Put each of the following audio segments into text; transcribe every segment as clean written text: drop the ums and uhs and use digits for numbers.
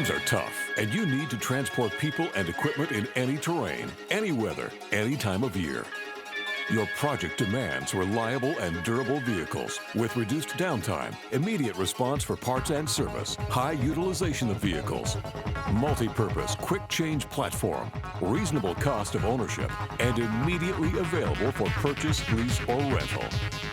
Times are tough, and you need to transport people and equipment in any terrain, any weather, any time of year. Your project demands reliable and durable vehicles with reduced downtime, immediate response for parts and service, high utilization of vehicles, multi-purpose quick change platform, reasonable cost of ownership, and immediately available for purchase, lease, or rental.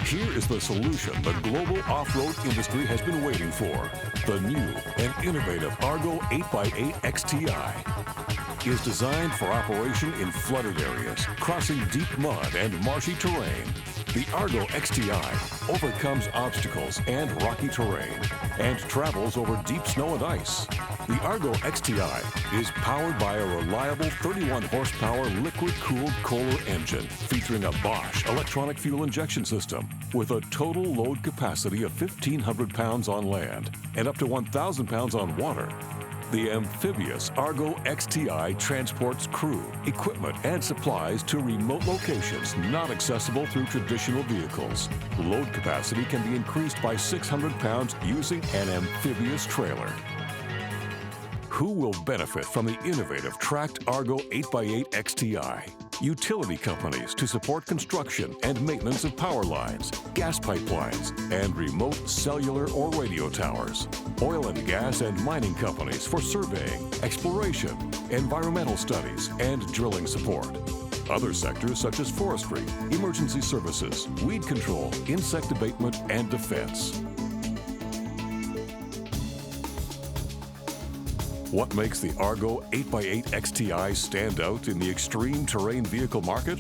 Here is the solution the global off-road industry has been waiting for. The new and innovative ARGO 8x8 XTI is designed for operation in flooded areas, crossing deep mud and marshy terrain. The ARGO XTI overcomes obstacles and rocky terrain and travels over deep snow and ice. The ARGO XTI is powered by a reliable 31 horsepower liquid-cooled Kohler engine featuring a Bosch electronic fuel injection system with a total load capacity of 1,500 pounds on land and up to 1,000 pounds on water. The amphibious ARGO XTI transports crew, equipment, and supplies to remote locations not accessible through traditional vehicles. Load capacity can be increased by 600 pounds using an amphibious trailer. Who will benefit from the innovative tracked ARGO 8x8 XTI? Utility companies to support construction and maintenance of power lines, gas pipelines, and remote cellular or radio towers. Oil and gas and mining companies for surveying, exploration, environmental studies, and drilling support. Other sectors such as forestry, emergency services, weed control, insect abatement, and defense. What makes the ARGO 8x8 XTI stand out in the extreme terrain vehicle market?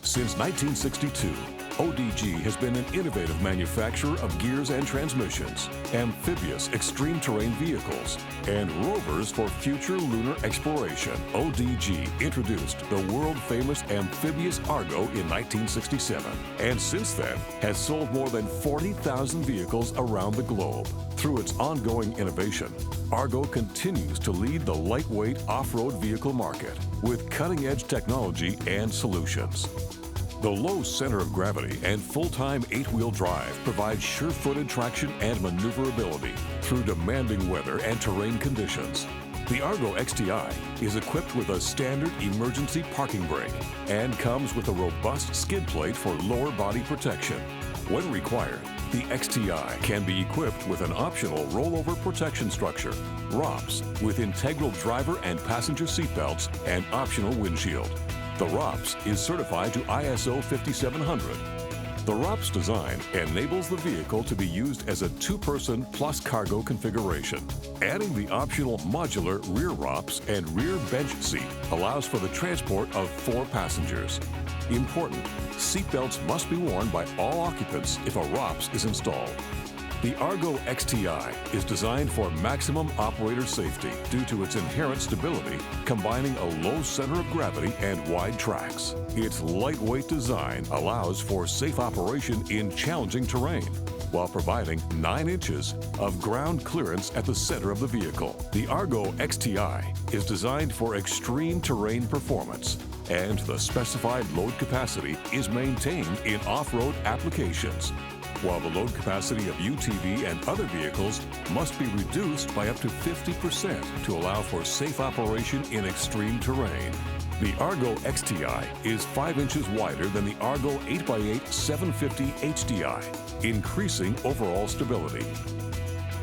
Since 1962, ODG has been an innovative manufacturer of gears and transmissions, amphibious extreme terrain vehicles, and rovers for future lunar exploration. ODG introduced the world-famous amphibious ARGO in 1967, and since then has sold more than 40,000 vehicles around the globe. Through its ongoing innovation, ARGO continues to lead the lightweight off-road vehicle market with cutting-edge technology and solutions. The low center of gravity and full-time 8-wheel drive provide sure-footed traction and maneuverability through demanding weather and terrain conditions. The ARGO XTI is equipped with a standard emergency parking brake and comes with a robust skid plate for lower body protection. When required, the XTI can be equipped with an optional rollover protection structure, ROPS, with integral driver and passenger seatbelts and optional windshield. The ROPS is certified to ISO 5700. The ROPS design enables the vehicle to be used as a 2-person plus cargo configuration. Adding the optional modular rear ROPS and rear bench seat allows for the transport of 4 passengers. Important, seatbelts must be worn by all occupants if a ROPS is installed. The ARGO XTI is designed for maximum operator safety due to its inherent stability, combining a low center of gravity and wide tracks. Its lightweight design allows for safe operation in challenging terrain, while providing 9 inches of ground clearance at the center of the vehicle. The ARGO XTI is designed for extreme terrain performance, and the specified load capacity is maintained in off-road applications, while the load capacity of UTV and other vehicles must be reduced by up to 50% to allow for safe operation in extreme terrain. The ARGO XTI is 5 inches wider than the ARGO 8x8 750 HDI, increasing overall stability.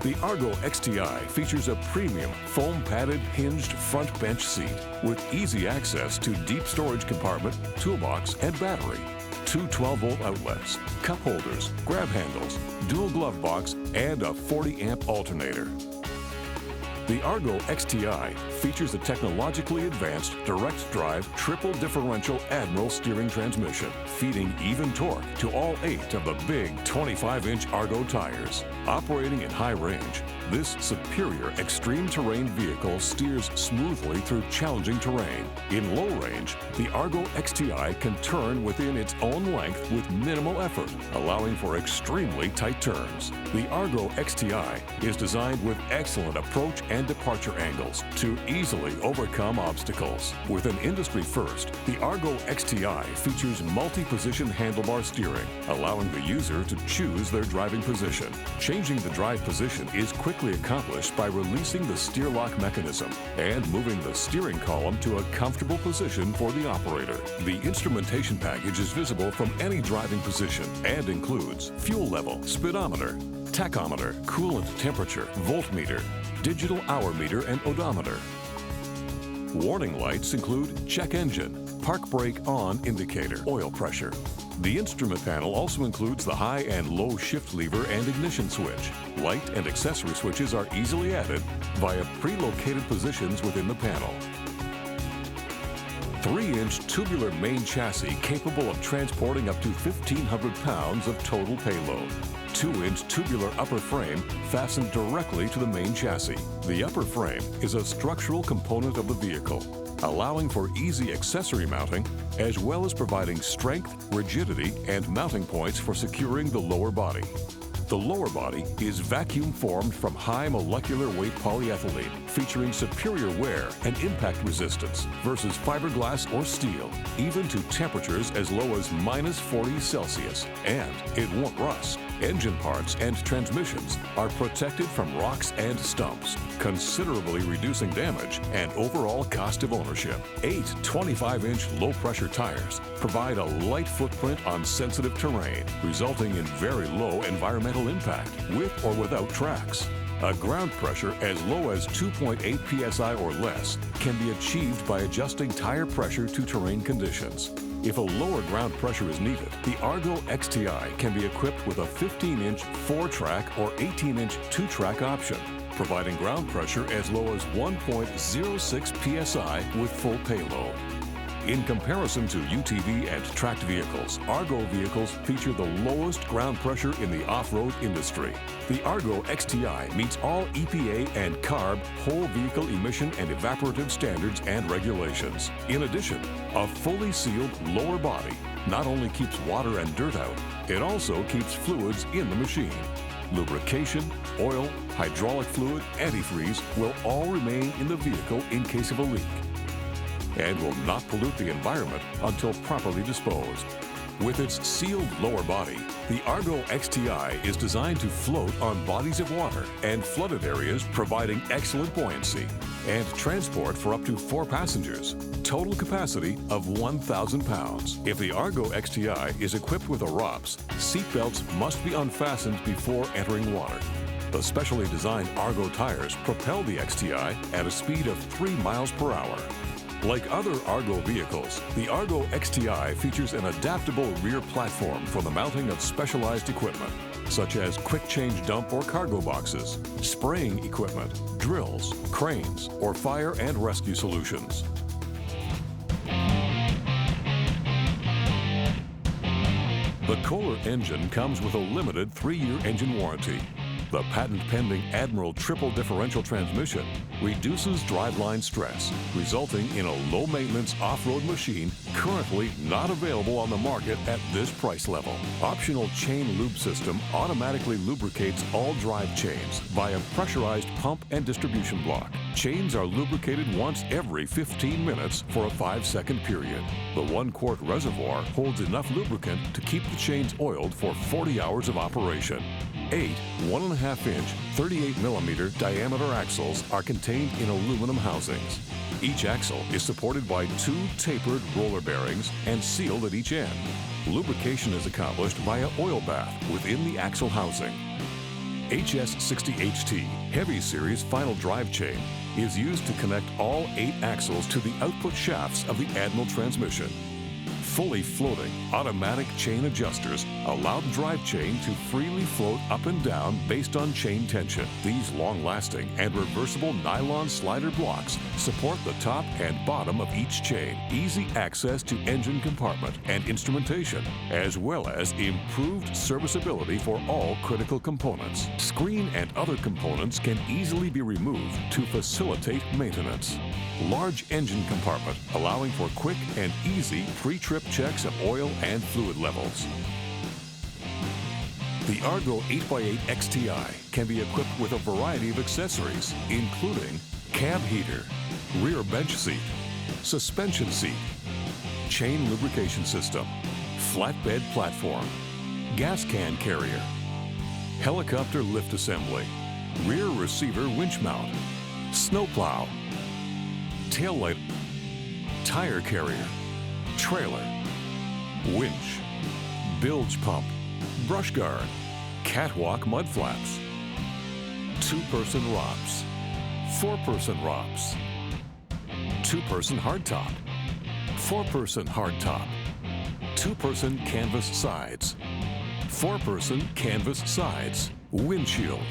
The ARGO XTI features a premium foam-padded hinged front bench seat with easy access to deep storage compartment, toolbox, and battery, 2 12-volt outlets, cup holders, grab handles, dual glove box, and a 40-amp alternator. The ARGO XTI features a technologically advanced direct-drive triple differential Admiral steering transmission, feeding even torque to all 8 of the big 25-inch ARGO tires. Operating in high range, this superior extreme terrain vehicle steers smoothly through challenging terrain. In low range, the ARGO XTI can turn within its own length with minimal effort, allowing for extremely tight turns. The ARGO XTI is designed with excellent approach and departure angles to easily overcome obstacles. With an industry first, the ARGO XTI features multi-position handlebar steering, allowing the user to choose their driving position. Changing the drive position is quickly accomplished by releasing the steer lock mechanism and moving the steering column to a comfortable position for the operator. The instrumentation package is visible from any driving position and includes fuel level, speedometer, tachometer, coolant temperature, voltmeter, digital hour meter, and odometer. Warning lights include check engine, park brake on indicator, oil pressure. The instrument panel also includes the high and low shift lever and ignition switch. Light and accessory switches are easily added via pre-located positions within the panel. 3-inch tubular main chassis capable of transporting up to 1,500 pounds of total payload. 2-inch tubular upper frame fastened directly to the main chassis. The upper frame is a structural component of the vehicle, allowing for easy accessory mounting, as well as providing strength, rigidity, and mounting points for securing the lower body. The lower body is vacuum formed from high molecular weight polyethylene, featuring superior wear and impact resistance versus fiberglass or steel, even to temperatures as low as -40 Celsius, and it won't rust. Engine parts and transmissions are protected from rocks and stumps, considerably reducing damage and overall cost of ownership. 8 25-inch low-pressure tires provide a light footprint on sensitive terrain, resulting in very low environmental impact, with or without tracks. A ground pressure as low as 2.8 psi or less can be achieved by adjusting tire pressure to terrain conditions. If a lower ground pressure is needed, the ARGO XTI can be equipped with a 15-inch 4-track or 18-inch 2-track option, providing ground pressure as low as 1.06 psi with full payload. In comparison to UTV and tracked vehicles, ARGO vehicles feature the lowest ground pressure in the off-road industry. The ARGO XTI meets all EPA and CARB whole vehicle emission and evaporative standards and regulations. In addition, a fully sealed lower body not only keeps water and dirt out, it also keeps fluids in the machine. Lubrication, oil, hydraulic fluid, antifreeze will all remain in the vehicle in case of a leak, and will not pollute the environment until properly disposed. With its sealed lower body, the ARGO XTI is designed to float on bodies of water and flooded areas, providing excellent buoyancy, and transport for up to 4 passengers. Total capacity of 1,000 pounds. If the ARGO XTI is equipped with a ROPS, seatbelts must be unfastened before entering water. The specially designed ARGO tires propel the XTI at a speed of 3 miles per hour. Like other ARGO vehicles, the ARGO XTI features an adaptable rear platform for the mounting of specialized equipment, such as quick change dump or cargo boxes, spraying equipment, drills, cranes, or fire and rescue solutions. The Kohler engine comes with a limited 3-year engine warranty. The patent-pending Admiral triple differential transmission reduces driveline stress, resulting in a low-maintenance off-road machine currently not available on the market at this price level. Optional chain lube system automatically lubricates all drive chains via pressurized pump and distribution block. Chains are lubricated once every 15 minutes for a 5-second period. The 1-quart reservoir holds enough lubricant to keep the chains oiled for 40 hours of operation. 8 1.5-inch, 38mm diameter axles are contained in aluminum housings. Each axle is supported by 2 tapered roller bearings and sealed at each end. Lubrication is accomplished via oil bath within the axle housing. HS60HT Heavy Series final drive chain is used to connect all 8 axles to the output shafts of the Admiral transmission. Fully floating automatic chain adjusters allow the drive chain to freely float up and down based on chain tension. These long-lasting and reversible nylon slider blocks support the top and bottom of each chain. Easy access to engine compartment and instrumentation, as well as improved serviceability for all critical components. Screen and other components can easily be removed to facilitate maintenance. Large engine compartment, allowing for quick and easy pre-trip checks of oil and fluid levels. The ARGO 8x8 XTI can be equipped with a variety of accessories, including cab heater, rear bench seat, suspension seat, chain lubrication system, flatbed platform, gas can carrier, helicopter lift assembly, rear receiver winch mount, snowplow, taillight, tire carrier, trailer, winch, bilge pump, brush guard, catwalk mud flaps, 2-person ROPS, 4-person ROPS, 2-person hardtop, 4-person hardtop, 2-person canvas sides, 4-person canvas sides, windshield,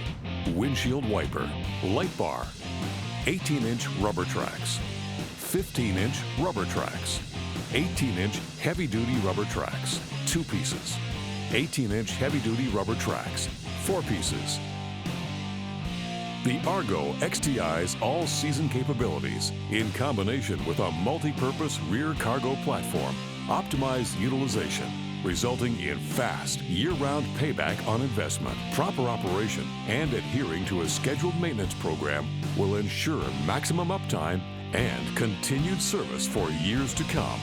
windshield wiper, light bar, 18-inch rubber tracks, 15-inch rubber tracks, 18-inch heavy-duty rubber tracks, 2 pieces, 18-inch heavy-duty rubber tracks, 4 pieces. The ARGO XTI's all-season capabilities, in combination with a multi-purpose rear cargo platform, optimize utilization, resulting in fast, year-round payback on investment. Proper operation and adhering to a scheduled maintenance program will ensure maximum uptime and continued service for years to come.